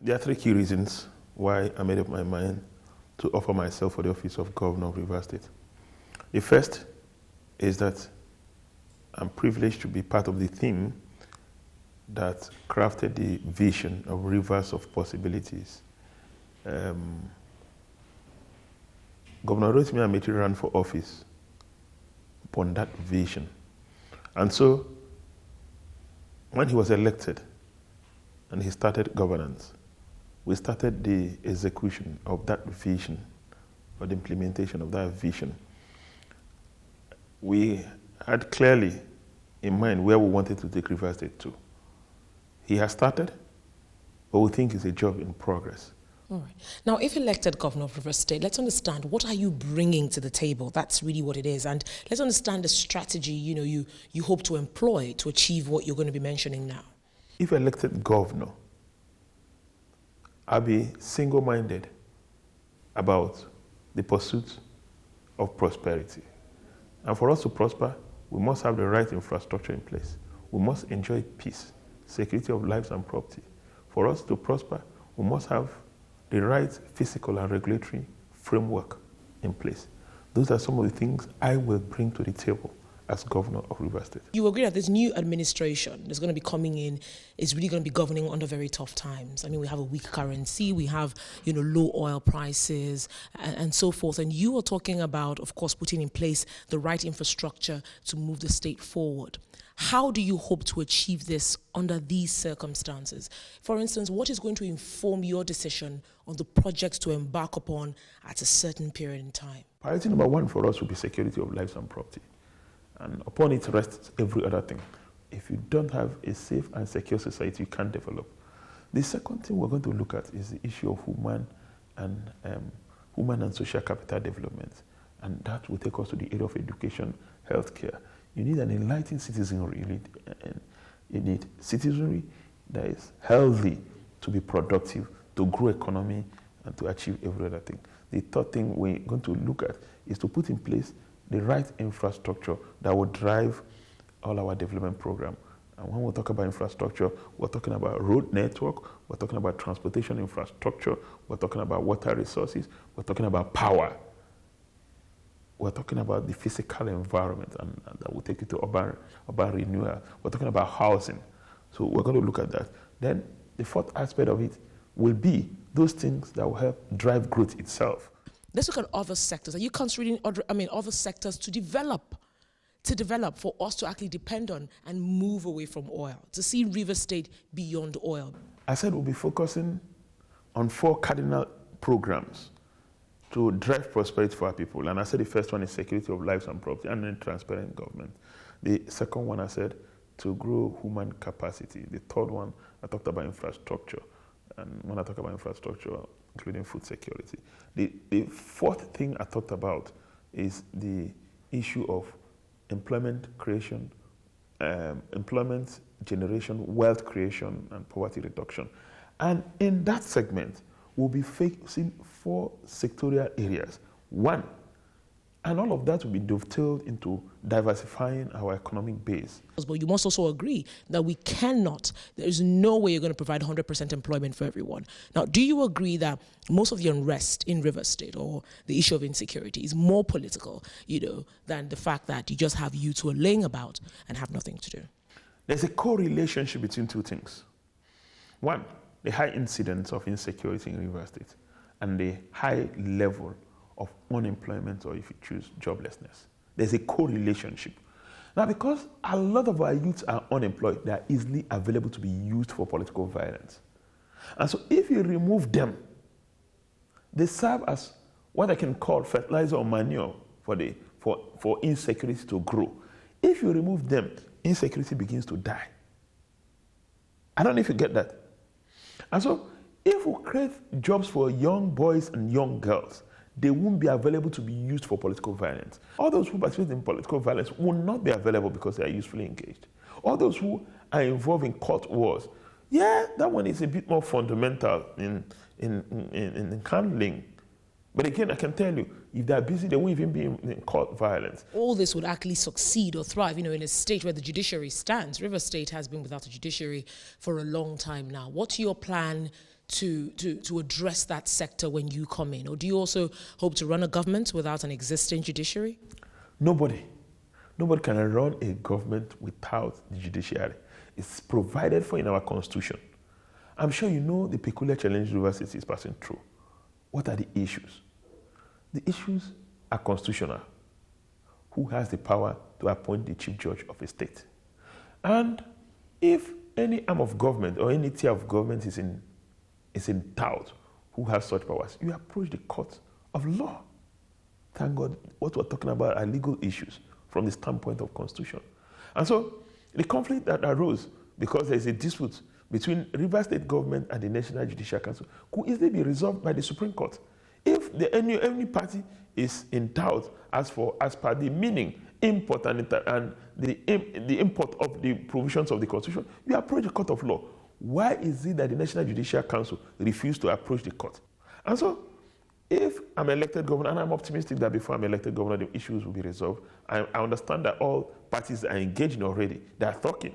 There are three key reasons why I made up my mind to offer myself for the office of Governor of Rivers State. The first is that I'm privileged to be part of the team that crafted the vision of Rivers of Possibilities. Governor Rotimi Amechi ran for office upon that vision. And so, when he was elected and he started governance, we started the execution of that vision, or the implementation of that vision. We had clearly in mind where we wanted to take Rivers State to. He has started, but we think it's a job in progress. All right. Now, if elected governor of Rivers State, let's understand, what are you bringing to the table? That's really what it is. And let's understand the strategy you hope to employ to achieve what you're going to be mentioning now. If elected governor, I'll be single-minded about the pursuit of prosperity. And for us to prosper, we must have the right infrastructure in place. We must enjoy peace, security of lives and property. For us to prosper, we must have the right physical and regulatory framework in place. Those are some of the things I will bring to the table as governor of Rivers State. You agree that this new administration that's going to be coming in is really going to be governing under very tough times. I mean, we have a weak currency, we have, low oil prices and so forth. And you are talking about, of course, putting in place the right infrastructure to move the state forward. How do you hope to achieve this under these circumstances? For instance, what is going to inform your decision on the projects to embark upon at a certain period in time? Priority number one for us will be security of lives and property. And upon it rests every other thing. If you don't have a safe and secure society, you can't develop. The second thing we're going to look at is the issue of human and social capital development. And that will take us to the area of education, healthcare. You need an enlightened citizenry. You need citizenry that is healthy to be productive, to grow economy, and to achieve every other thing. The third thing we're going to look at is to put in place the right infrastructure that will drive all our development program. And when we talk about infrastructure, we're talking about road network, we're talking about transportation infrastructure, we're talking about water resources, we're talking about power. We're talking about the physical environment, and that will take you to urban renewal. We're talking about housing. So we're going to look at that. Then the fourth aspect of it will be those things that will help drive growth itself. Let's look at other sectors. Are you considering other sectors to develop for us to actually depend on and move away from oil, to see Rivers State beyond oil? I said we'll be focusing on 4 cardinal programs to drive prosperity for our people. And I said the first one is security of lives and property, and then transparent government. The second one I said to grow human capacity. The third one I talked about infrastructure. And when I talk about infrastructure, including food security. The fourth thing I talked about is the issue of employment creation, employment generation, wealth creation, and poverty reduction. And in that segment, we'll be facing 4 sectorial areas. 1, and all of that will be dovetailed into diversifying our economic base. But you must also agree that there is no way you're going to provide 100% employment for everyone. Now, do you agree that most of the unrest in Rivers State, or the issue of insecurity, is more political, than the fact that you just have youths who are laying about and have nothing to do? There's a correlation between 2 things. 1, the high incidence of insecurity in Rivers State and the high level of unemployment, or if you choose, joblessness. There's a correlation. Now, because a lot of our youths are unemployed, they are easily available to be used for political violence. And so if you remove them, they serve as what I can call fertilizer or manure for insecurity to grow. If you remove them, insecurity begins to die. I don't know if you get that. And so if we create jobs for young boys and young girls, they won't be available to be used for political violence. All those who participate in political violence will not be available because they are usefully engaged. All those who are involved in court wars, that one is a bit more fundamental in handling. But again, I can tell you, if they're busy, they won't even be in court violence. All this would actually succeed or thrive, in a state where the judiciary stands. Rivers State has been without a judiciary for a long time now. What's your plan to address that sector when you come in? Or do you also hope to run a government without an existing judiciary? Nobody can run a government without the judiciary. It's provided for in our constitution. I'm sure you know the peculiar challenge Rivers State is passing through. What are the issues? The issues are constitutional. Who has the power to appoint the chief judge of a state? And if any arm of government or any tier of government is in doubt who has such powers, you approach the court of law. Thank God, what we're talking about are legal issues from the standpoint of constitution. And so the conflict that arose because there's a dispute between Rivers State government and the National Judicial Council could easily be resolved by the Supreme Court. If any party is in doubt as per the meaning, import and the import of the provisions of the Constitution, you approach the court of law. Why is it that the National Judicial Council refused to approach the court? And so, if I'm elected governor, and I'm optimistic that before I'm elected governor, the issues will be resolved, I understand that all parties are engaging already. They are talking.